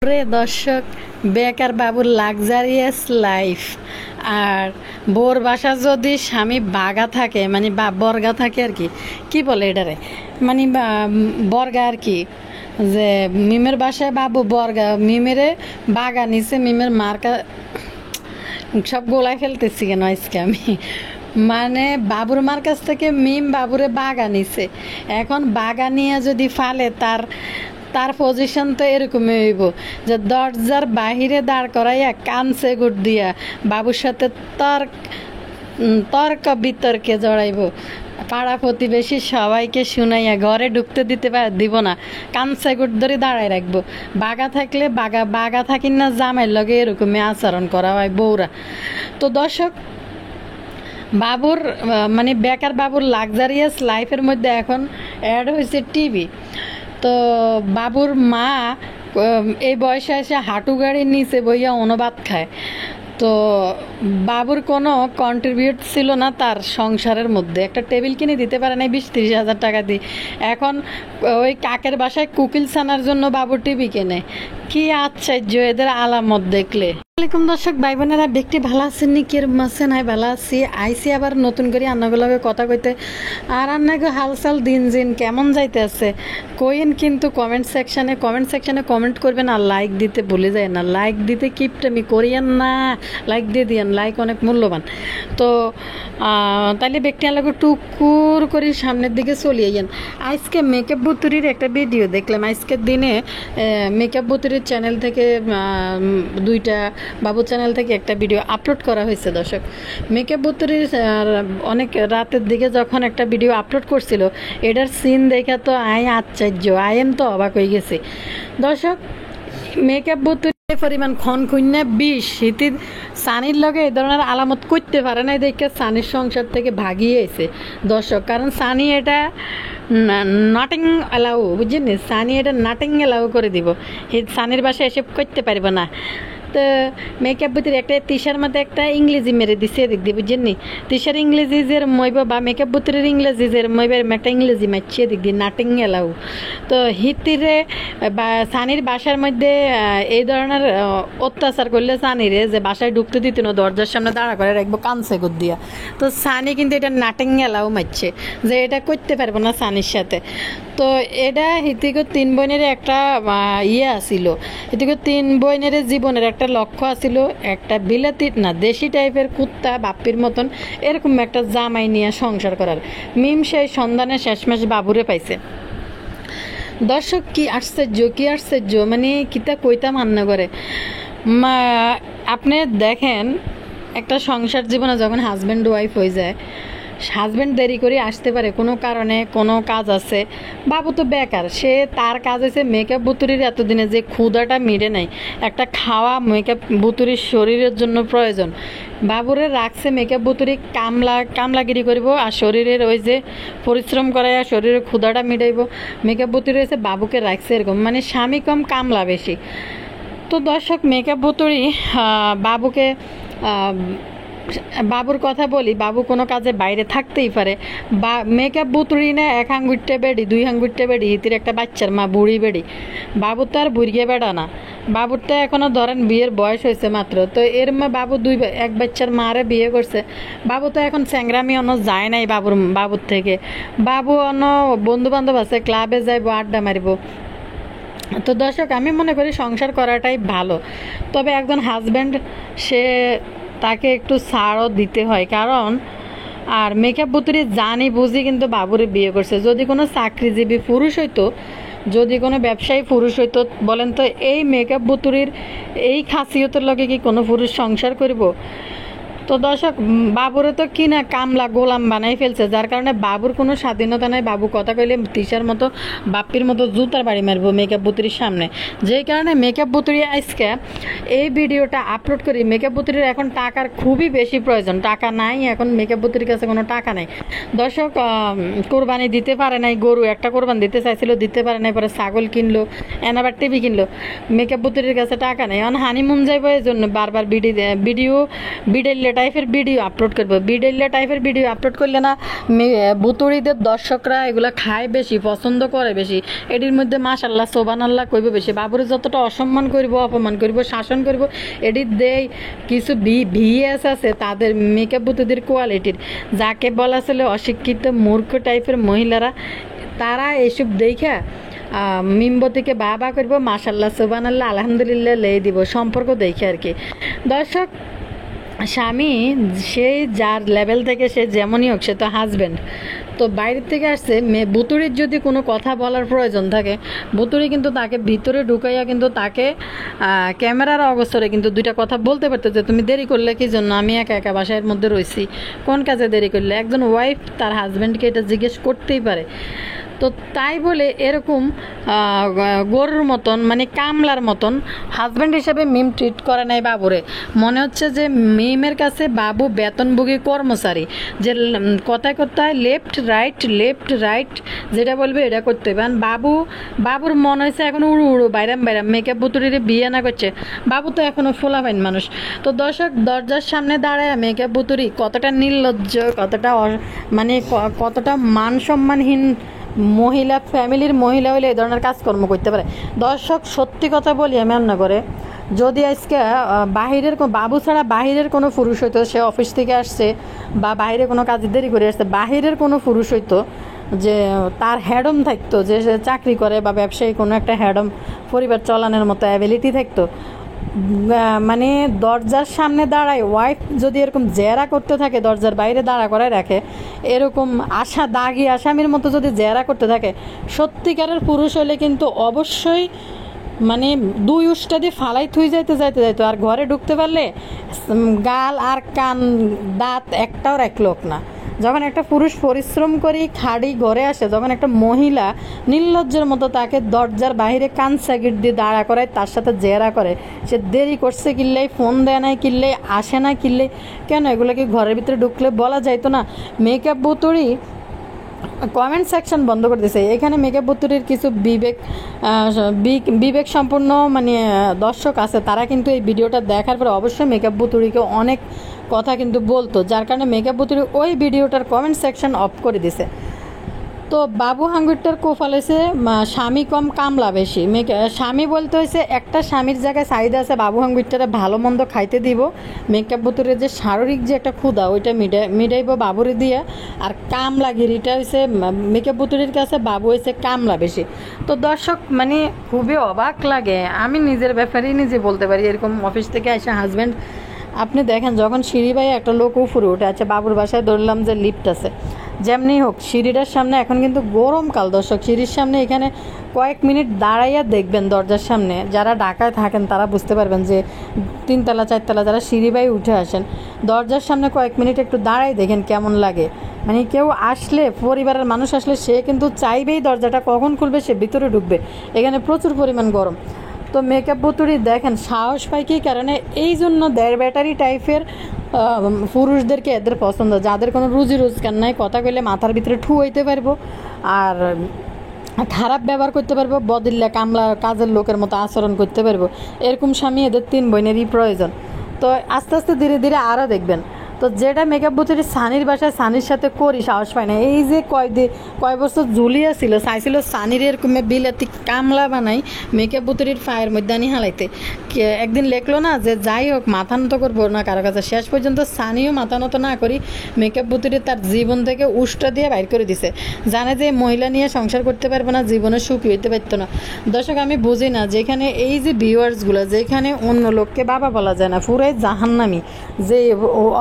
প্রিয় দর্শক, বেকার বাবুর লাক্সারিয়াস লাইফ। আর বোর বাসা যদি স্বামী বাগা থাকে, মানে বর্গা থাকে আর কি, কি বলে এটারে, মানে বর্গা আর কি, যে মিমের বাসায় বাবু বর্গা, মিমেরে বাগা নিচে, মিমের মার্কা সব গোলায় ফেলতেছি কেন আজকে আমি, মানে বাবুর মার কাছ থেকে মিম বাবুরে বাগা নিছে। এখন বাগা নিয়ে যদি ফালে, তার তার পজিশন তো এরকমই হইব যে দরজার বাহিরে দাঁড় করাইয়া কানসে গুড় দিয়া বাবুর সাথে তর্ক বিতর্কে জড়াইব, পাড়া প্রতিবেশী সবাইকে শুনাইয়া ঘরে ঢুকতে দিব না, কানসে গুড় ধরে দাঁড়াই রাখবো। বাগা থাকলে বাগা থাকি না জামাইয়ের লগে এরকমই আচরণ করা হয় বউরা। তো দর্শক, বাবুর মানে বেকার বাবুর লাক্সারিয়াস লাইফের মধ্যে এখন অ্যাড হয়েছে টিভি। তো বাবুর মা এই বয়সে এসে হাঁটু গাড়ির নিচে বইয়া অনুবাদ খায়। তো বাবুর কোনো কন্ট্রিবিউট ছিল না তার সংসারের মধ্যে, একটা টেবিল কিনে দিতে পারে নাই 20-30 হাজার টাকা দিয়ে। এখন ওই কাকের বাসায় কুকিল ছানার জন্য বাবুর টিভি কেনে। কি আশ্চর্য এদের আলামত দেখলে। আসসালামাইকুম দর্শক ভাই বোনেরা, দেখতে ভালো আছেন নি? কিরম আছেন? ভালো আছি। আইসি আবার নতুন করে আন্নাগুলোকে কথা কইতে। আর আন্নাকে হালচাল দিন কেমন যাইতে আছে কইন, কিন্তু কমেন্ট সেকশানে কমেন্ট করবেন, আর লাইক দিতে ভুলে যায় না। লাইক দিতে কিপটামি করিয়েন না, লাইক দিয়ে দিয়েন, লাইক অনেক মূল্যবান। তো তাইলে ব্যক্তি আলাদা টুকুর করে সামনের দিকে চলিয়ে যান। আজকে মেকআপ বুতুরির একটা ভিডিও দেখলাম। আজকের দিনে মেকআপ বুতুরির চ্যানেল থেকে দুইটা, বাবু চ্যানেল থেকে একটা ভিডিও আপলোড করা হয়েছে। দর্শক, মেকআপ বুতুরির অনেক রাতের দিকে যখন একটা ভিডিও আপলোড করছিল, এটার সিন দেখে তো আশ্চর্য, আইন তো অবাক হয়ে গেছে। দর্শক, মেকআপ বুতুরি পরিমাণ খুন্যা 20 শীতির সানির লগে এই ধরনের আলামত করতে পারে না, দেখে সানির সংসার থেকে ভাগিয়ে এসে। দর্শক, কারণ সানি এটা নাটিং অ্যালাউ, বুঝছেন, সানি এটা নাটিং অ্যালাউ করে দিব, সানির বাসায় এসব করতে পারবো না। তো মেকআপ বুতুরি একটা তিশার মধ্যে একটা ইংরেজি মেরে দিছে এদিক দিয়ে, বুঝছেন নি, তিশার ইংরেজি যের মইব বা মেকআপ বুতুরির ইংরেজি যের মইবের একটা ইংরেজি মারছি এদিক দিয়ে, নাটিং এলাও। তো হিতিরে বা সানির বাসার মধ্যে এই ধরনের অত্যাচার করলে সানিরে যে বাসায় ঢুকতে দিত না, দরজার সামনে দাঁড়া করে রাখবো কানসে গুদ দিয়া। তো সানি কিন্তু এটা নাটিং এলাও মারছে, যে এটা করতে পারবো না সানির সাথে। তো এটা হিতিক 3 বোনের একটা ইয়ে আসিল, হিতিক 3 বোনের জীবনের একটা লক্ষ্য আছিল, একটা বিলাতি না দেশি টাইপের কুত্তা বাপ্পির মতন এরকম একটা জামাই নিয়ে সংসার করার। মিম সেই সন্ধানে শেষমেশ বাবুরে পাইছে। দর্শক, কি আশ্চর্য, মানে কিতা কইতা মান্না করে। আপনি দেখেন, একটা সংসার জীবনে যখন হাজব্যান্ড ওয়াইফ হয়ে যায়, হাজব্যান্ড দেরি করে আসতে পারে কোনো কারণে, কোনো কাজ আছে, বাবু তো বেকার, সে তার কাজ হয়েছে মেকআপ বুতুরির এতদিনে যে ক্ষুধাটা মিটে নাই, একটা খাওয়া মেকআপ বুতুরির শরীরের জন্য প্রয়োজন। বাবুরে রাখছে মেকআপ বুতুরি কামলাগিরি করব, আর শরীরের ওই যে পরিশ্রম করায় আর শরীরের ক্ষুধাটা মিটাইব। মেকআপ বুতুরি হয়েছে বাবুকে রাখছে এরকম, মানে স্বামী কম কামলা বেশি। তো দর্শক, মেকআপ বুতুরি বাবুকে, বাবুর কথা বলি, বাবু কোনো কাজে বাইরে থাকতেই পারে, বা মেকআপ বুতুরি না 1 আঙ্গুরটা বেড়ি 2 আঙ্গুরটা বেড়ি, হিতির একটা বাচ্চার মা, বুড়ি বেড়ি। বাবুর তো আর বুড়িয়ে বেড়া না, বাবুর তো এখনও ধরেন বিয়ের বয়স হয়েছে মাত্র। তো এর মা বাবু এক বাচ্চার মারে বিয়ে করছে। বাবু তো এখন চ্যাংরামি অন্য যায় নাই বাবুর থেকে। বাবু অন্য বন্ধু বান্ধব আছে, ক্লাবে যাইব, আড্ডা মারিব। তো দর্শক, আমি মনে করি সংসার করাটাই ভালো, তবে একজন হাজব্যান্ড তাকে একটু ছাড়ও দিতে হয়। কারণ আর মেকআপ বুতুরি জানি বুঝি কিন্তু বাবুরে বিয়ে করছে। যদি কোনো চাকরিজীবী পুরুষ হইতো, যদি কোনো ব্যবসায়ী পুরুষ হইতো, বলেন তো এই মেকআপ বুতুরির এই খাসিয়তের লগে কি কোনো পুরুষ সংসার করব? তো দর্শক, বাবুরে তো কিনা কামলা গোলাম বানাই ফেলছে, যার কারণে বাবুর কোনো স্বাধীনতা নাই। বাবু কথা কইলে তিশার মতো বাপ্পির মতো জুতার বাড়ি মারবো মেকআপ বুতুরির সামনে। যেই কারণে মেকআপ বুতুরি আজকে এই ভিডিওটা আপলোড করি। মেকআপ বুতুরির এখন টাকার খুবই বেশি প্রয়োজন, টাকা নাই এখন মেকআপ বুতুরির কাছে, কোনো টাকা নাই। দর্শক, কোরবানি দিতে পারে নাই, গরু একটা কোরবানি দিতে চাইছিল, দিতে পারে নাই, পরে ছাগল কিনলো, আবার টিভি কিনলো। মেকআপ বুতুরির কাছে টাকা নেই, এখন হানিমুন যাইব, এই জন্য বারবার বিডেলে টাইপের ভিডিও আপলোড করবো, বিডেলিয়া টাইপের ভিডিও আপলোড করলে না বুতুড়িদের দর্শকরা এগুলো খায় বেশি, পছন্দ করে বেশি। এটির মধ্যে মাশাল্লাহ সোবানাল্লাহ কইব বেশি। বাবুরে যতটা অসম্মান করব, অপমান করব, শাসন করব, এটির দেই কিছু ভিএস আছে তাদের মেকআপ বুতুদের কোয়ালিটির, যাকে বলা ছিল অশিক্ষিত মূর্খ টাইপের মহিলারা, তারা এসব দেখা মিমবতীকে বাবা করবো, মাশাল্লাহ সুবহানাল্লাহ আলহামদুলিল্লাহ লেই দিব, সম্পর্ক দেখে আর কি। দর্শক, স্বামী সেই যার লেভেল থেকে সে যেমনই হোক, সে তো হাজব্যান্ড, তো বাইরের থেকে আসছে। বুতুড়ির যদি কোনো কথা বলার প্রয়োজন থাকে, বুতুড়ি কিন্তু তাকে ভিতরে ঢুকাইয়া কিন্তু তাকে ক্যামেরার অগোচরে কিন্তু দুইটা কথা বলতে পারতো, যে তুমি দেরি করলে কি জন্য, আমি একা একা বাসার মধ্যে রয়েছি, কোন কাজে দেরি করলে। একজন ওয়াইফ তার হাজব্যান্ডকে এটা জিজ্ঞেস করতেই পারে। তো তাই বলে এরকম গরুর মতন, মানে কামলার মতন হাজব্যান্ড হিসেবে মিম ট্রিট করে নাই বাবুরে। মনে হচ্ছে যে মিমের কাছে বাবু বেতনভোগী কর্মচারী, যে কথায় কথায় লেফট রাইট যেটা বলবে এটা করতে হবে। বাবুর মনে হয়েছে এখন উড়ু উড়ু বাইরাম মেকআপ বুতুরিরে বিয়ে না করছে। বাবু তো এখনো ফোলাফাইন মানুষ। তো দর্শক, দরজার সামনে দাঁড়ায় মেকআপ বুতুরি কতটা নির্লজ্জ, কতটা মানে কতটা মান সম্মানহীন মহিলা, ফ্যামিলির মহিলা হলে এই ধরনের কাজকর্ম করতে পারে। দর্শক, সত্যি কথা বলি আমি রান্না করে, যদি আজকে বাহিরের বাবু ছাড়া বাহিরের কোনো পুরুষ হইতো, সে অফিস থেকে আসছে বা বাইরে কোনো কাজে দেরি করে আসছে, বাহিরের কোনো পুরুষ হইতো যে তার হ্যাডম থাকতো, যে সে চাকরি করে বা ব্যবসায়ী কোনো একটা হ্যাডম পরিবার চালানোর মতো অ্যাবিলিটি থাকতো, মানে দরজার সামনে দাঁড়ায় ওয়াইফ যদি এরকম জেরা করতে থাকে, দরজার বাইরে দাঁড়া করায় রাখে, এরকম দাগি আসামির মতো যদি জেরা করতে থাকে, সত্যিকারের পুরুষ হলে কিন্তু অবশ্যই মানে দুই উষ্টা দিয়ে ফালাই থুই যাইতে আর ঘরে ঢুকতে পারলে গাল আর কান দাঁত একটাও রাখলোক না। যখন একটা পুরুষ পরিশ্রম করি খাড়ি ঘরে আসে, যখন একটা মহিলা নির্লজ্জের মতো তাকে দরজার বাইরে কান সাগিট দিয়ে দাঁড়া করায়, তার সাথে জেরা করে, সে দেরি করছে কিনলেই, ফোন দেয় নাই কিনলেই, আসে না কিনলেই, কেন এগুলো কি ঘরের ভিতরে ঢুকলে বলা যাইতো না? মেকআপ বুতুড়ি কমেন্ট সেকশন বন্ধ করে দিয়েছে। এখানে মেকআপ বুতুরির কিছু বিবেক সম্পন্ন মানে দর্শক আছে, তারা কিন্তু এই ভিডিওটা দেখার পরে অবশ্যই মেকআপ বুতুরিকে অনেক কথা কিন্তু বলতো, যার কারণে মেকআপ বুতুরি ওই ভিডিওটার কমেন্ট সেকশন অফ করে দিছে। তো বাবু হাঙ্গুরটার কোফাল হয়েছে স্বামী কম কামলা বেশি। স্বামী বলতে হয়েছে একটা স্বামীর জায়গায় চাহিদা আছে বাবু হাঙ্গুরটারে ভালো মন্দ খাইতে দিব, মেকআপ বুতুরের যে শারীরিক যে একটা ক্ষুধা ওইটা মিটাইব বাবুরে দিয়ে। আর কামলাগিরিটা হয়েছে মেকআপ বুতুরির কাছে, বাবু হয়েছে কামলা বেশি। তো দর্শক, মানে খুবই অবাক লাগে, আমি নিজের ব্যাপারেই নিজে বলতে পারি। এরকম অফিস থেকে এসে হাজব্যান্ড, আপনি দেখেন যখন সিঁড়ি বাই একটা লোক উপরে উঠে আছে, বাবুর বাসায় ধরলাম যে লিফট আছে, যেমনি হোক সিঁড়িটার সামনে, এখন কিন্তু গরমকাল দর্শক, সিঁড়ির সামনে এখানে কয়েক মিনিট দাঁড়াইয়া দেখবেন দরজার সামনে, যারা ঢাকায় থাকেন তারা বুঝতে পারবেন যে 3 তলা 4 তলা যারা সিঁড়ি বাই উঠে আসেন, দরজার সামনে কয়েক মিনিট একটু দাঁড়াই দেখেন কেমন লাগে। মানে কেউ আসলে, পরিবারের মানুষ আসলে, সে কিন্তু চাইবেই দরজাটা কখন খুলবে, সে ভিতরে ঢুকবে, এখানে প্রচুর পরিমাণ গরম। তো মেকআপ বুতুরি দেখেন সাহস পায় কী কারণে, এই জন্য দেড় ব্যাটারি টাইপের পুরুষদেরকে এদের পছন্দ, যাদের কোনো রুজি রোজগার নাই, কথা কইলে মাথার ভিতরে ঠু হইতে পারবো আর খারাপ ব্যবহার করতে পারবো, বদিল্লা কামলা কাজের লোকের মতো আচরণ করতে পারবো, এরকম স্বামী এদের 3 বোনেরই প্রয়োজন। তো আস্তে আস্তে ধীরে ধীরে আরও দেখবেন। তো যেটা মেকআপ বুতুরি সানির বাসায় সানির সাথে করি, সাহস পায় না। এই যে কয় বছর ঝুলিয়া ছিল, চাইছিল সানির এরকম বিলাতি কামলা বানাই মেকআপ বুতুরির পায়ের মধ্যে আনি হালাইতে, একদিন লেখলো না যে যাই হোক মাথা নত করবো না কারো কাছে, শেষ পর্যন্ত সানিও মাথা নত না করি মেকআপ বুতুরি তার জীবন থেকে উষ্টা দিয়ে বাইর করে দিছে। জানে যে মহিলা নিয়ে সংসার করতে পারবে না, জীবনে সুখী হইতে পারতো না। দর্শক, আমি বুঝি না, যেখানে এই যে ভিউয়ার্সগুলো, যেখানে অন্য লোককে বাবা বলা যায় না, পুরাই জাহান্নামি, যে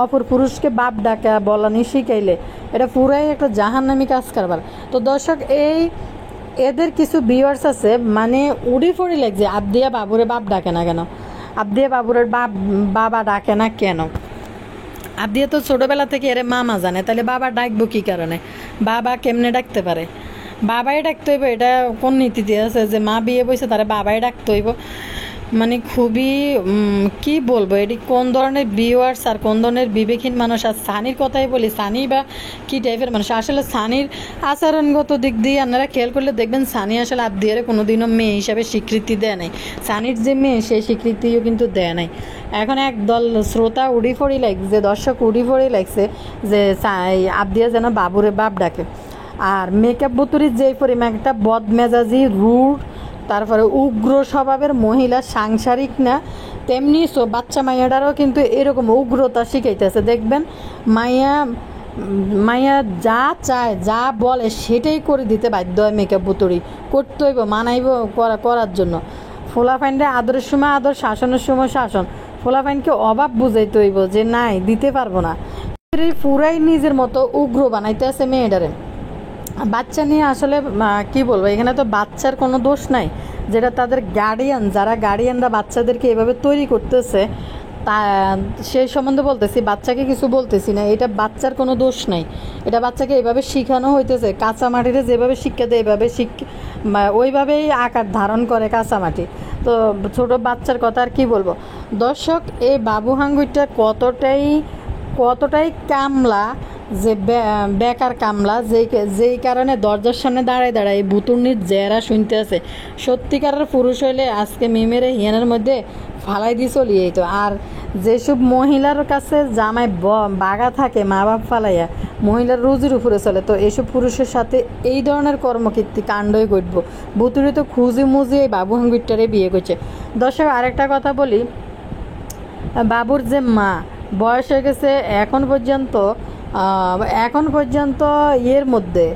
অপর পুরুষকে বাপ ডাকা বলানি শিখাইলে, এটা পুরাই একটা জাহান্নামি কাজ কারবার। তো দর্শক, এদের কিছু ভিউয়ার্স আছে মানে উড়ি ফড়ি লাগছে, আবদিয়া বাবুরে বাপ ডাকে না কেন, আবদিয়া বাবুরের বাবা ডাকে না কেন, আবদিয়া তো ছোটোবেলা থেকে এরে মামা জানে, তাহলে বাবা ডাকবো কী কারণে, বাবা কেমনে ডাকতে পারে, বাবাই ডাকতে হইব, এটা কোন নীতিতে আছে যে মা বিয়ে বসে তারা বাবাই ডাকতে হইব? মানে খুবই কি বলবো, এটি কোন ধরনের ভিউয়ার্স আর কোন ধরনের বিবেকহীন মানুষ। আর সানির কথাই বলি, সানি বা কী টাইপের মানুষ আসলে, সানির আচরণগত দিক দিয়ে আপনারা খেয়াল করলে দেখবেন সানি আসলে আবদিয়ারে কোনোদিনও মেয়ে হিসাবে স্বীকৃতি দেয় নাই, সানির যে মেয়ে সেই স্বীকৃতিও কিন্তু দেয় নাই। এখন একদল শ্রোতা উড়ি ফড়ি লাগছে, দর্শক উড়ি ফড়ি লাগছে যে আবদিয়া যেন বাবুরে বাপ ডাকে। আর মেকআপ বুতুরির যেই পরিমাণ একটা বদমেজাজি, রুড, তারপরে উগ্র স্বভাবের মহিলা, সাংসারিক না, তেমনি বাচ্চা মাইয়াটারও কিন্তু এরকম উগ্রতা শিখাইতেছে। দেখবেন মাইয়া যা চায়, যা বলে সেটাই করে দিতে বাধ্য হয় মেকআপ বুতুরি, করতে হইব, মানাইব করার জন্য। ফোলাফাইনরে আদরের সময় আদর, শাসনের সময় শাসন। ফোলাফাইনকে অভাব বুঝাইতে হইব যে নাই, দিতে পারবো না। পুরাই নিজের মতো উগ্র বানাইতে আছে মেয়েটারে। বাচ্চা নিয়ে আসলে কি বলবো, এখানে তো বাচ্চার কোনো দোষ নাই, যেটা তাদের গার্ডিয়ান, যারা গার্ডিয়ানরা বাচ্চাদেরকে এভাবে তৈরি করতেছে তা সেই সম্বন্ধে বলতেছি, বাচ্চাকে কিছু বলতেছি না। এটা বাচ্চার কোনো দোষ নাই, এটা বাচ্চাকে এভাবে শিখানো হইতেছে। কাঁচামাটিতে যেভাবে শিক্ষা দেয় এভাবে ওইভাবেই আকার ধারণ করে কাঁচামাটি। তো ছোট বাচ্চার কথা আর কি বলবো। দর্শক, এই বাবু হাঙ্গুরটা কতটাই কামলা, যে বেকার কামলা, যেই কারণে দরজার সামনে দাঁড়ায় দাঁড়ায় বুতুর্নির জেরা শুনতে আছে। সত্যিকারের পুরুষ হইলে আজকে মিমেরে হিয়ানের মধ্যে ফালাই দিয়ে চলিয়ে যেত। আর যেসব মহিলার কাছে জামাই বাগা থাকে, মা বাপ ফালাইয়া, মহিলার রুজির উপরে চলে, তো এসব পুরুষের সাথে এই ধরনের কর্মকীর্তি কাণ্ডই ঘটবো। বুতুরি তো খুঁজি মুজি এই বাবু হাঙ্গুরটারে বিয়ে করছে। দর্শক, আরেকটা কথা বলি, বাবুর যে মা বয়স হয়ে গেছে, এখন পর্যন্ত এর মধ্যে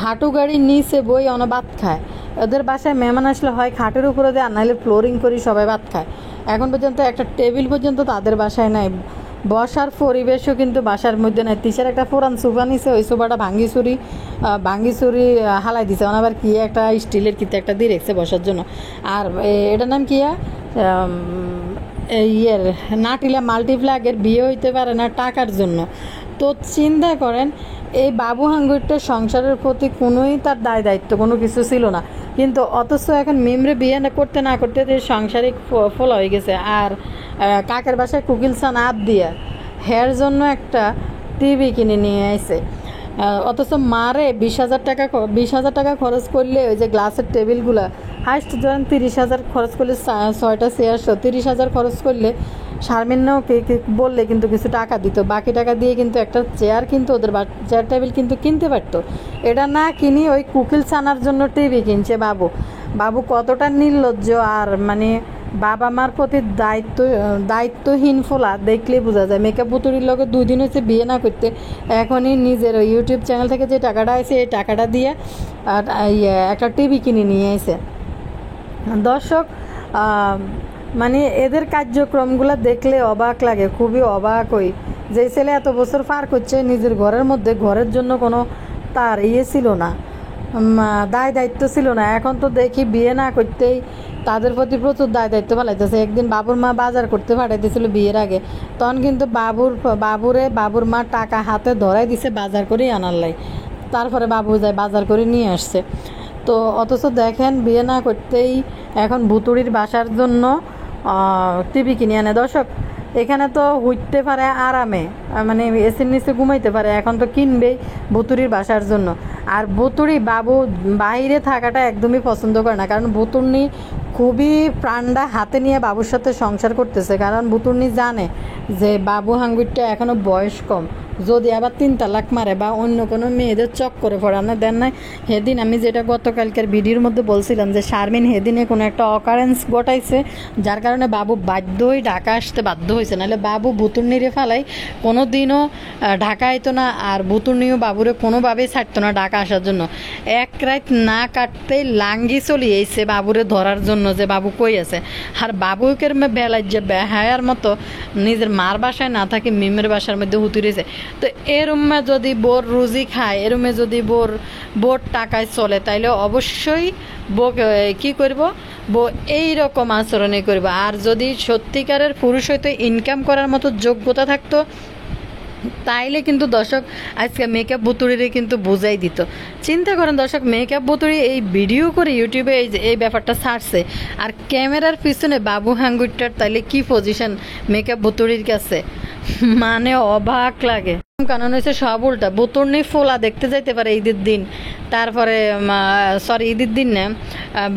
হাঁটু গাড়ি নিচে বই ভাত খায়। ওদের বাসায় মেহমান আসলে হয় খাটের উপরে দেয়, আর নাহলে ফ্লোরিং করি সবাই ভাত খায়। এখন পর্যন্ত একটা টেবিল পর্যন্ত তাদের বাসায় নাই, বসার পরিবেশও কিন্তু বাসার মধ্যে নাই। তিসার একটা পুরান সোফা নিছে, ওই সোফাটা ভাঙ্গি হালাই দিছে, আবার কি একটা স্টিলের কিতে একটা দিয়ে রেখেছে বসার জন্য। আর এটার নাম কি নাটিলা মাল্টিপ্লাগের বিয়ে হইতে পারে না টাকার জন্য। তো চিন্তা করেন, এই বাবু হাঙ্গুরটার সংসারের প্রতি কোনোই তার দায় দায়িত্ব কোনো কিছু ছিল না, কিন্তু অথচ এখন মিমরে বিয়ে করতে না করতে সাংসারিক ফোলা হয়ে গেছে। আর কাকের বাসায় কুকিল সান আপ দিয়া হের জন্য একটা টিভি কিনে নিয়ে আসে। অথচ মারে 20,000 টাকা খরচ করলে ওই যে গ্লাসের টেবিলগুলা হাইস্ট ধরেন 30,000 খরচ করলে, 6টা চেয়ার 30,000 খরচ করলে শারমিনও বললে কিন্তু কিছু টাকা দিত, বাকি টাকা দিয়ে কিন্তু একটা চেয়ার কিন্তু ওদের চেয়ার টেবিল কিন্তু কিনতে পারতো। এটা না কিনি ওই কুকিল ছানার জন্য টিভি কিনছে বাবু কতটা নির্লজ্জ আর মানে বাবা মার প্রতি দায়িত্বহীন ফোলা দেখলে বোঝা যায়। মেকআপ বুতুরির লগে 2 দিন হচ্ছে বিয়ে না করতে, এখনই নিজের ইউটিউব চ্যানেল থেকে যে টাকাটা আছে এই টাকাটা দিয়ে একটা টিভি কিনে নিয়ে এসে। দর্শক, মানে এদের কার্যক্রমগুলো দেখলে অবাক লাগে, খুবই অবাক হই। যে ছেলে এত বছর পার করছে নিজের ঘরের মধ্যে, ঘরের জন্য কোনো তার ছিল না, দায়িত্ব ছিল না, এখন তো দেখি বিয়ে না করতেই তাদের প্রতি প্রচুর দায়িত্ব পালাইতেছে। একদিন বাবুর মা বাজার করতে পাঠাইতেছিল বিয়ের আগে, তখন কিন্তু বাবুর মা টাকা হাতে ধরাই দিছে বাজার করে আনার লাই, তারপরে বাবু যায় বাজার করে নিয়ে আসছে। তো অথচ দেখেন, বিয়ে না করতেই এখন ভুতুড়ির বাসার জন্য টিভি কিনে আনে। দর্শক, এখানে তো হইতে পারে আরামে, মানে এসির নিচে ঘুমাইতে পারে, এখন তো কিনবেই ভুতুড়ির বাসার জন্য। আর ভুতুড়ি বাবু বাইরে থাকাটা একদমই পছন্দ করে না, কারণ ভুতুড়নি খুবই প্রাণটা হাতে নিয়ে বাবুর সাথে সংসার করতেছে। কারণ ভুতুড়নি জানে যে বাবু হাঙ্গুরটা এখনও বয়স কম, যদি আবার 3 তালাক মারে বা অন্য কোনো মেয়েদের চক্করে পড়ানো দেন না। সেদিন আমি যেটা গতকালকের ভিডিওর মধ্যে বলছিলাম যে শারমিন সেদিনে কোনো একটা অকারেন্স ঘটাইছে, যার কারণে বাবু বাধ্যই ঢাকা আসতে বাধ্য হয়েছে, নাহলে বাবু ভুতুড়নিরে ফালাই কোনো দিনও ঢাকা আইতো না। আর ভুতুড়নিও বাবুরে কোনোভাবেই ছাড়তো না ঢাকা আসার জন্য। এক রাত না কাটতেই লাঙ্গি চলে এসে বাবুরে ধরার জন্য যে বাবু কই আছে। আর বাবুকে বেলায় যে বেহায়ার মতো নিজের মার বাসায় না থাকে মিমের বাসার মধ্যে হুতুরেছে। তো এরমে যদি বোর রুজি খায়, এরমে যদি বোর টাকায় চলে, তাইলে অবশ্যই কি করব, এইরকম আচরণই করব। আর যদি সত্যিকারের পুরুষ হয়তো ইনকাম করার মতো যোগ্যতা থাকতো, তাইলে কিন্তু দর্শক আজকে মেকআপ বুতুড়িরে কিন্তু বুঝাই দিত। চিন্তা করেন দর্শক, মেকআপ বুতুড়ি এই ভিডিও করে ইউটিউবে এই ব্যাপারটা ছাড়ছে, আর ক্যামেরার পিছনে বাবু হাঙ্গুরটার তাইলে কি পজিশন মেকআপ বুতুড়ির কাছে, মানে অবাক লাগে। কারণ হচ্ছে সব উল্টা, বুতুড়নি ফোলা দেখতে যাইতে পারে ঈদের দিন, তারপরে ঈদের দিন না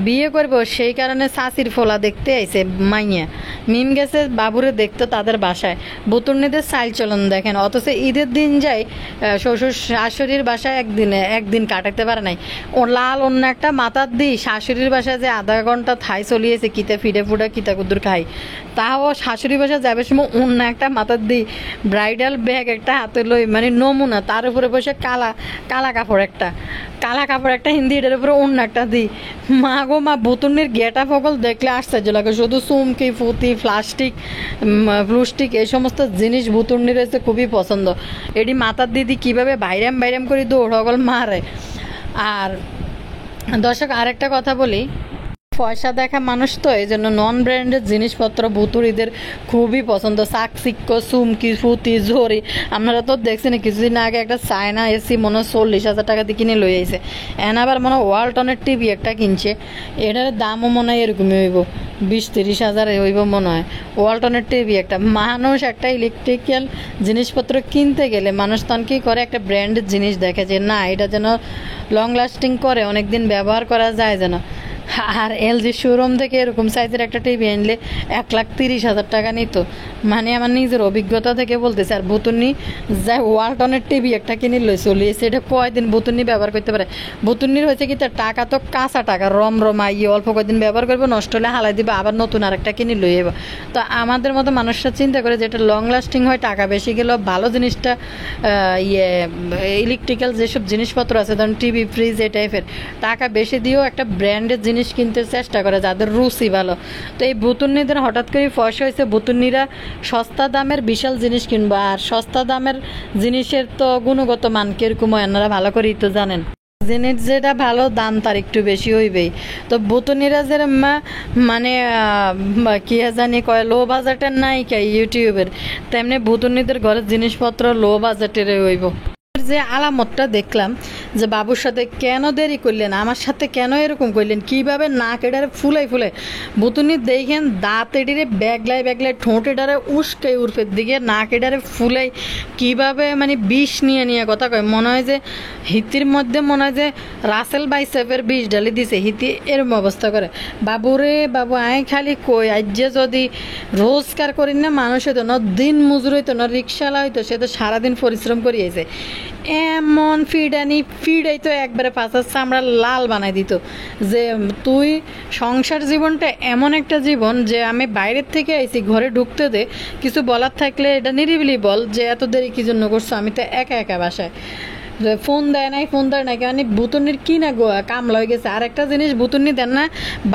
বিয়ে করব সেই কারণে শাশির ফোলা দেখতে আইছে মাইয়া মিম গেছে বাবুরে দেখতো তাদের বাসায় বুতুর্নিদের চাল চলন দেখেন, অথচ ঈদের দিন যায় শ্বশুর শাশুড়ির বাসায় একদিন কাটাতে পারে নাই। ও লাল অন্য একটা মাথার দিই শাশুড়ির বাসায় যে আধা ঘন্টা থাই চলিয়েছে কিতা ফিডে ফুডা কিতা কুদুর খাই, তাও শাশুড়ি বাসায় যাবে সময় অন্য একটা মাথার দিই ব্রাইডাল ব্যাগ একটা হাতে লই মানে নমুনা, তার উপরে বসে কালা কাপড় একটা হিন্দি এটার উপরে অন্য একটা দিই। মা গো মা বুতুর্নির গেটা ফকল দেখলে আশ্চর্য লাগে, শুধু চুমকি ফুতি প্লাস্টিক এই সমস্ত জিনিস বুতুর্নির হয়েছে খুবই পছন্দ। এটি মাথার দিদি কীভাবে বাইরাম করে দৌড় সকল মারে। আর দর্শক আরেকটা কথা বলি, পয়সা দেখা মানুষ তো এই জন্য নন ব্র্যান্ডের জিনিসপত্র বুতুরিদের খুবই পছন্দ। চাকচিক্য চুমকি ফুতি ঝরি, আপনারা তো দেখছেন কিছুদিন আগে একটা চায়না এসি মনে হয় 40,000 টাকা দিয়ে কিনে লই আইছে। এন আবার মনে হয় ওয়ালটনের টিভি একটা কিনছে, এটার দামও মনে হয় এরকমই হইব 20-30 হাজার হইব মনে হয়। ওয়ালটনের টিভি একটা মানুষ একটা ইলেকট্রিক্যাল জিনিসপত্র কিনতে গেলে মানুষ তখন কী করে একটা ব্র্যান্ডের জিনিস দেখে যে না এটা যেন লং লাস্টিং করে, অনেক দিন ব্যবহার করা যায় যেন। আর এলজি শোরুম থেকে এরকম সাইজের একটা টিভি আনলে 1,30,000 টাকা নিত, মানে আমার নিজের অভিজ্ঞতা থেকে বলতেছে। আর বুতুর্নি যা ওয়ালটনের টিভি একটা কিনে লই চলিয়েছে, এটা কয়দিন বুতুর্নি ব্যবহার করতে পারে। বুতুর্নির হয়েছে কি তার টাকা তো কাঁচা টাকা রমরমা অল্প কয়েকদিন ব্যবহার করবো, নষ্ট হলে হালাই দিবে, আবার নতুন আরেকটা কিনে লই যাবো। তো আমাদের মতো মানুষরা চিন্তা করে যেটা লং লাস্টিং হয়, টাকা বেশি গেলেও ভালো জিনিসটা ইলেকট্রিক্যাল যেসব জিনিসপত্র আছে ধরুন টিভি ফ্রিজ এই টাইপের টাকা বেশি দিয়েও একটা ব্র্যান্ডের জিনিস কিনতে চেষ্টা করে যাদের রুচি ভালো। তো এই বুতুর্নিদের হঠাৎ করে পয়সা হয়েছে বুতুর্নিরা সস্তা দামের বিশাল জিনিস কিনবো, আর সস্তা দামের জিনিসের তো গুণগত মান কিরকম হয় আপনারা ভালো করেই তো জানেন। জিনিস যেটা ভালো দাম তার একটু বেশি হইবেই। তো বুতুর্নিরা যে মানে কি জানি কয় লো বাজেটের নাই কে ইউটিউবের, তেমনি বুতুর্নিদের ঘরের জিনিসপত্র লো বাজেটের হইব। যে আলামতটা দেখলাম যে বাবুর সাথে কেন দেরি করলেন, আমার সাথে কেন এরকম করলেন, কিভাবে নাক এডারে ফুলাই বুতুনি দেখেন দাঁত এডিরে ব্যাগলাই ঠোঁট এডারে উস্কে উর্ফের দিকে নাক এডারে ফুলাই কিভাবে মানে বিষ নিয়ে কথা কয়। মনে হয় যে হিতির মধ্যে মনে হয় যে রাসেল বাইসেপের বিষ ঢালি দিছে, হিতি এরম অবস্থা করে। বাবু আয় খালি কই আজ যে যদি রোজগার করি না মানুষ হইতো না, দিন মজুর হইতো না, রিক্সাওয়ালা হইতো, সে তো সারাদিন পরিশ্রম করিয়েছে। এমন ফিডাই তো একবারে পাঁচার চামড়া লাল বানাই দিত যে তুই সংসার জীবনটা এমন একটা জীবন যে আমি বাইরের থেকে আইছি, ঘরে ঢুকতে দে, কিছু বলার থাকলে এটা নিরিবিলি বল যে এত দেরি কি জন্য করছো, আমি তো একা বাসায়, ফোন দেয় নাই মানে বুতুর্নির কি না কামলা হয়ে গেছে। আর একটা জিনিস বুতুর্নি দেন না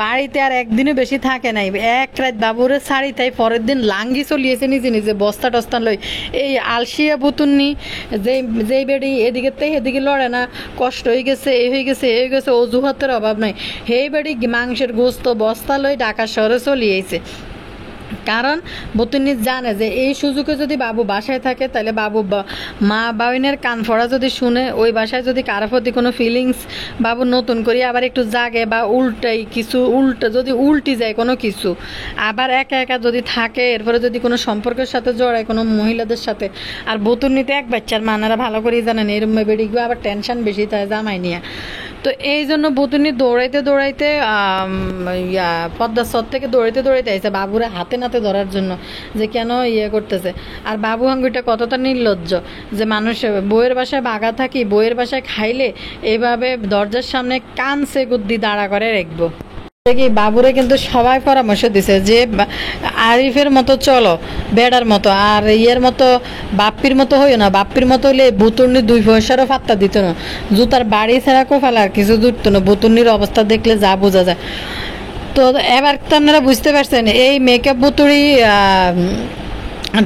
বাড়িতে আর একদিনও বেশি থাকে নাই, এক রাত বাবুরে শাড়ি তাই পরের দিন লাঙ্গি চলিয়েছে নিজে বস্তা টস্তা লই। এই আলসিয়া বুতুর্নি যেই বেড়ি এদিকে এদিকে লড়ে না, কষ্ট হয়ে গেছে এ হয়ে গেছে অজুহাতের অভাব নাই, সেই বেড়ি মাংসের গোস্ত বস্তা লই ঢাকা শহরে চলিয়েছে। কারণ বুতুর্নি জানে যে এই সুযোগে যদি বাবু বাসায় থাকে তাহলে বাবু মা বাবিনের কান ফোড়া যদি শুনে, ওই বাসায় যদি কারো প্রতি কোনো ফিলিংস বাবু নতুন করে আবার একটু জাগে বা যদি উল্টি যায় কোনো কিছু, আবার একা যদি থাকে, এরপরে যদি কোনো সম্পর্কের সাথে জড়ায় কোনো মহিলাদের সাথে। আর বুতুর্নিতে এক বাচ্চার মানারা ভালো করেই জানেন এরম বেড়িগুলো আবার টেনশন বেশি তাই জামাই নিয়ে। তো এই জন্য বুতুর্নি দৌড়াইতে পদ্মার সর থেকে দৌড়াইতে আইছে বাবুরে হাতে নাতে ধরার জন্য যে কেন করতেছে। আর বাবু হাঙ্গুইটা কতটা নির্লজ্জ যে মানুষ বইয়ের বাসায় বাগা থাকি, বইয়ের বাসায় খাইলে এইভাবে দরজার সামনে কানসে গুদ্দি দাঁড়া করে রাখবো। বাবুরে কিন্তু সবাই পরামর্শ দিছে যে আরিফের মতো চলো, বেড়ার মতো, আর মতো বাপ্পির মতো হইও না, বাপ্পির মতো হলে বুতুর্নি 2 পয়সারও পাত্তা দিত না, জুতার বাড়ি ছাড়া কোফালে আর কিছু জুটতো না। বুতুর্নির অবস্থা দেখলে যা বোঝা যায়। তো এবার তো আপনারা বুঝতে পারছেন এই মেকআপ বুতুড়ি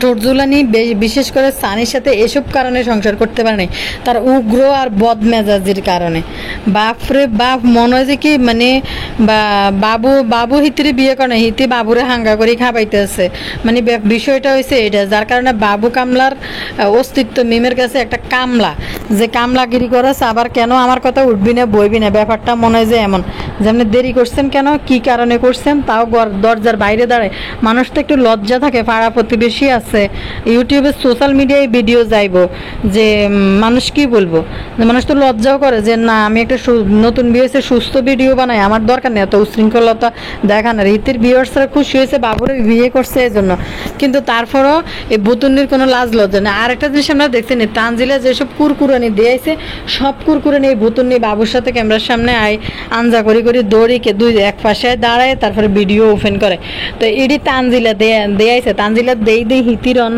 ঠোঁটজুলানি বিশেষ করে সানির সাথে এসব কারণে সংসার করতে পারে নাই, তার উগ্র আর বদমেজাজির কারণে। বাপরে বাপ মনে হয় যে কি মানে বাবু হিতিরে বিয়ে করে, হিতি বাবুরে হাঙ্গা করে খাবাইতেছে, মানে বিষয়টা হয়েছে এটা, যার কারণে বাবু কামলার অস্তিত্ব মিমের কাছে একটা কামলা, যে কামলাগিরি করেছে। আবার কেন আমার কথা উঠবি না বইবি না, ব্যাপারটা মনে হয় যে এমন যেমন দেরি করছেন কেন কি কারণে করছেন, তাও দরজার বাইরে দাঁড়ায়। মানুষ তো একটু লজ্জা থাকে, পাড়া প্রতিবেশী মানুষই আছে ইউটিউবে সোশ্যাল মিডিয়ায় ভিডিও যাইব যে মানুষ কি বলবো, যে মানুষ তো লজ্জাও করে যে না আমি একটা নতুন বিয়ে হয়েছে সুস্থ ভিডিও বানাই, আমার দরকার নেই এত উশৃঙ্খলতা দেখানোর। হিতির ভিউয়ার্সরা খুশি হয়েছে বাবুরে বিয়ে করছে এই জন্য, কিন্তু তারপরও এই বুতুন্নির কোনো লাজ লজ্জা নেই। আর একটা জিনিস আমরা দেখছি না, তানজিলা যেসব কুরকুরানি দিয়েছে সব কুরকুরানি এই বুতুন্নি বাবুর সাথে ক্যামেরার সামনে আয় আঞ্জা করি করি দড়িকে দুই এক পাশে দাঁড়ায় তারপরে ভিডিও ওপেন করে। তো এটি তানজিলা দেয়াইছে, তানজিলা দেই হিতিরন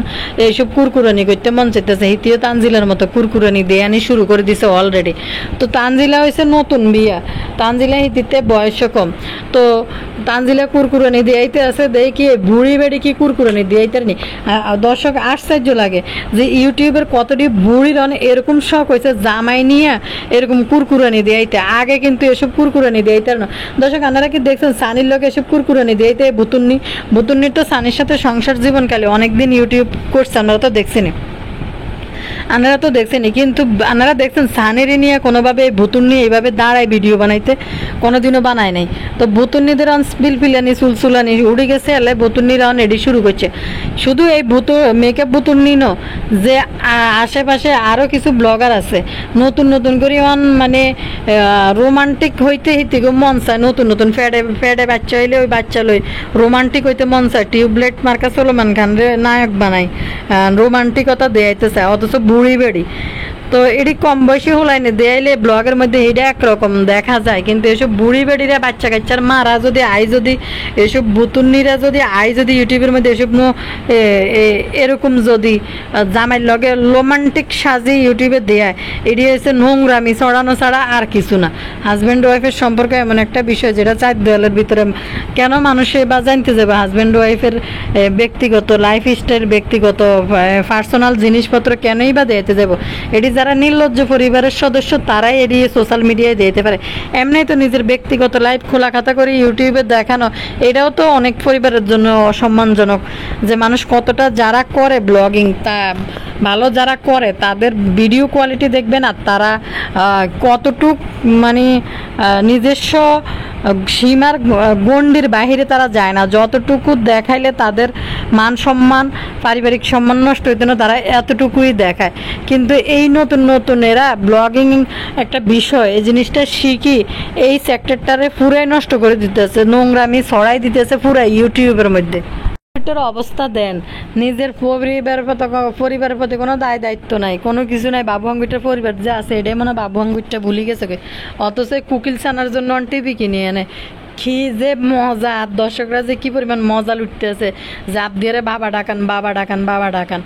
এইসব কুরকুরানি করতে মন চাইতেছে, হিতিও তানজিলার মতো কুরকুরানি দেয়ানি শুরু করে দিছে অলরেডি। তো তানজিলা হয়েছে নতুন বিয়া, তানজিলা হিতিতে বয়স কম, তো তানজিলা কুরকুরানি দিয়াইতে আছে দেই কি বুড়ি বেড়ি কি কুরকুরানি দিয়াইতে নি। দর্শক আশ্চর্য লাগে যে ইউটিউবের কতটি বুড়ির এরকম শখ হয়েছে জামাই নিয়ে এরকম কুরকুরানি দিয়াইতে, আগে কিন্তু এসব কুরকুরানি দিয়াইতে না। দর্শক আপনারা কি দেখছেন সানির লোক এসব কুরকুরানি দিয়াইতে বুতুন্নির তো সানির সাথে সংসার জীবনকালে অনেকদিন ইউটিউব করছে, আপনারা তো দেখছেনি, আপনারা তো দেখছেনি, কিন্তু আপনারা দেখছেন সানেরি নিয়ে কোনোভাবে ভুতুন্নি এইভাবে দাঁড়ায় ভিডিও বানাইতে কোনোদিনও বানায় নাই। তো ভুতুন্নিদের পিলপিলানি চুলচুলানি উড়ে গেছে, এলে ভুতুন্নির এডি শুরু করছে। শুধু এই মেকআপ ভুতুন্নি ন, যে আশেপাশে আরও কিছু ব্লগার আছে নতুন নতুন করে মানে রোমান্টিক হইতে হইতে মন চায়, নতুন নতুন ফ্যাডে বাচ্চা হইলে ওই বাচ্চা লই রোমান্টিক হইতে মন চায়, টিউবলাইট মার্কা সলমান খান রে নায়ক বানায়, রোমান্টিকতা দেয়াইতে চায়, অথচ বুড়ি বেড়ি। তো এটি কম বয়সী হলাইনি দেয়াইলে ব্লগের মধ্যে এটা একরকম দেখা যায়, কিন্তু এসব বুড়ি বেড়িরা বাচ্চা কাচ্চার মারা যদি যদি এসব বুতুন্নিরা যদি ইউটিউবের মধ্যে এসব এরকম যদি জামাইয়ের লগে রোমান্টিক সাজি ইউটিউবে দেয়, এটি হচ্ছে নোংরামি ছড়ানো ছাড়া আর কিছু না। হাজব্যান্ড ওয়াইফের সম্পর্ক এমন একটা বিষয় যেটা চার দেওয়ালের ভিতরে কেন মানুষে বা জানতে যাবে হাজব্যান্ড ওয়াইফের ব্যক্তিগত লাইফ স্টাইল, ব্যক্তিগত পার্সোনাল জিনিসপত্র কেনই বা দিতে যাব। এটি যারা নির্লজ্জ পরিবারের সদস্য তারাই এড়িয়ে সোশ্যাল মিডিয়ায় দিতে পারে, এমনি তো নিজের ব্যক্তিগত লাইফ খোলা খাতা করে ইউটিউবে দেখানো এটাও তো অনেক পরিবারের জন্য অসম্মানজনক। যে মানুষ কতটা যারা করে ব্লগিং তা ভালো যারা করে তাদের ভিডিও কোয়ালিটি দেখবেন, আর তারা কতটুক মানে নিজস্ব সীমার গণ্ডির বাহিরে তারা যায় না, যতটুকু দেখাইলে তাদের মান সম্মান পারিবারিক সম্মান নষ্ট হইতে না তারা এতটুকুই দেখায়। কিন্তু এই নতুন এরা ব্লগিং একটা বিষয় এই জিনিসটা শিখি এই সেক্টরটারে পুরাই নষ্ট করে দিতেছে, নোংরামি ছড়াই দিতেছে পুরাই ইউটিউবের মধ্যে। অবস্থা দেন নিজের পরিবারের প্রতি কোনো দায়িত্ব নাই, কোনো কিছু নাই। বাবু আঙ্গুরটার পরিবার যে আছে এটাই মনে হয় বাবু আঙ্গুরটা ভুলে গেছে, অথচ কুকিল ছানার জন্য টিভি কিনে এনে কি যে মজা, দর্শকরা যে কি পরিমাণ মজা লুটতে আছে, জাপ দিয়ে বাবা ডাকান বাবা ডাকান বাবা ডাকান।